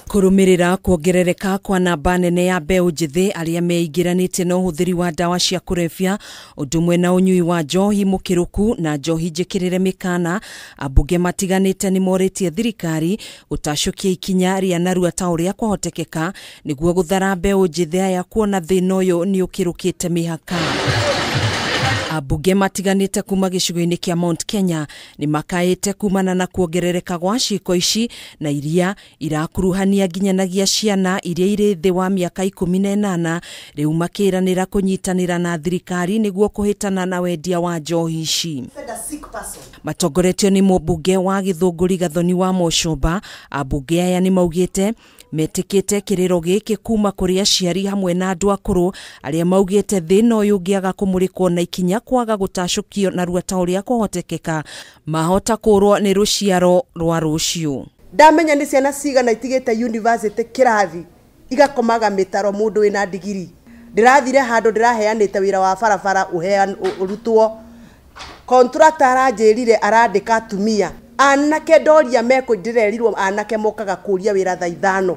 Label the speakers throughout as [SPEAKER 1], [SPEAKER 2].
[SPEAKER 1] Kurumirira kuongerereka kwa namba nene ya mbeu njithi aria meigiranite na uhuthiri wa ndawa cia kurebia undu umwe na unyui wa njohi mukiruku na njohi njikirire mikana, ambunge matiganite ni moritie thirikari gutashukia ikinya ria narua ta uria kwahotekeka niguo guthara mbeu njithi ya kuona thina uyu ni ukirukite mihaka. Ambunge matiganite kuma gicigo-ini kia Mount Kenya nimacakaite kumana na kuongerereka gwa ciiko ici na iria irakuruhania nginyanagia ciana iria iri thi wa miaka 18 riu makiranira kunyitanira na thirikari niguo kuhitana na wendia wa njohi ici. Matongoretio ni mubunge wa Githunguri Gathoni wa Moshomba, ambunge aya ni maugite metikite kiriro giki kuma kuri aciari hamwe na andu akuru aria maugite thina uyu ungiaga kumurikwo na ikinya kwaga gutacukio na rua ta uria kwahotekeka mahota kurwo ni ruciaro rwa rucio.
[SPEAKER 2] Ndamenya ni ciana cigana itigite university kirathi igakomaga mitaro mundu wina digiri, ndirathire handu ndiraheanite wira wa barabara uhean urutwo contractor aranjirire arandika atumia anake ndoria meko ndirerirwo anake mokaga kuria wira thaa 5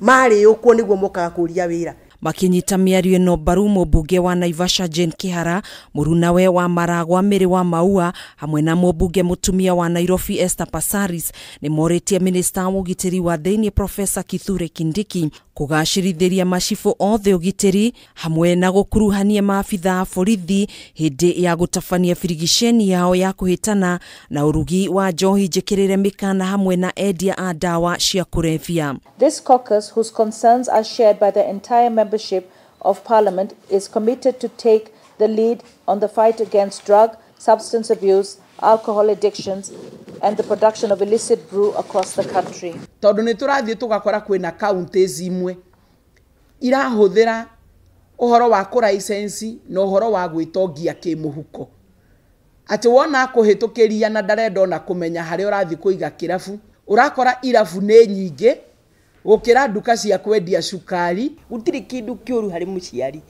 [SPEAKER 2] mari ukwo niguo mokaga kuria wira.
[SPEAKER 1] Makinyita miario no baru mubunge wa Naivasha Jane Kihara, murunawe wa Maragwa Miri wa Maua hamwe na mubunge mutumia wa Nairobi Esther Passaris ni moritie minister wa ugitiri wa thiini Professor Kithure Kindiki kugashirithiria macifu othe ugitiri hamwe na gukuruhania maafitha a borithi hindi ya gutabania firigisheni yao ya kuhitana na urugi wa njohi njikirire mikana hamwe na endia a ndawa cia kurebia.
[SPEAKER 3] This caucus, whose concerns are shared by the entire membership of Parliament, is committed to take the lead on the fight against drug, substance abuse, alcohol addictions and the production of illicit brew across the country.
[SPEAKER 2] Tondu ni turathie tugakora kwina counties imwe irahuthira uhoro wa ku license na uhoro wa gwitongia kimuhuko. Ati wona kuhitukiria na ndarenda na kumenya hari urathi kuiga kirafu, urakora irafu ni nyingi gukira nduka cia kwendia cukari.
[SPEAKER 4] Gutiri kindu kiuru hari muciari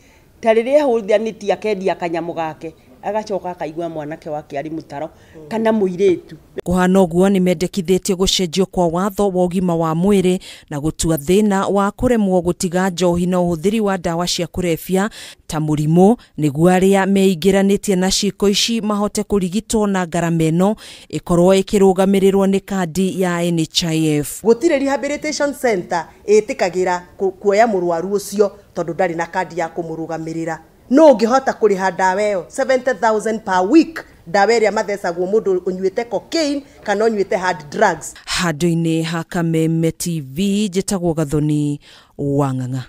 [SPEAKER 4] tariria huthianitie akendia kanyamu gake agacoka akaigwa mwanake wake ari mutaro kana muiretu.
[SPEAKER 1] Kuhana uguo ni mendekithitio gucenjio kwa watho wa ugima wa mwiri na gutua thina wa kuremwo gutiga njohi na uhuthiri wa ndawa cia kurebia ta murimu niguo aria meigiranite na ciiko ici mahote kurigitwo na ngarama ino ikorwo ikirugamirirwo ni kandi ya NHIF.
[SPEAKER 2] Gutire rehabilitation center itikagira kuoya murwaru ucio tondu ndari na kandi ya kumurugamirira. No ngihota kuriha ndawa iyo 70,000 per week, ndawa iria mathecagwo mundu unyuite cocaine kana unyuite hard drugs.
[SPEAKER 1] Handu-ini ha Kameme TV njitagwo Gathoni wa Ng'ang'a.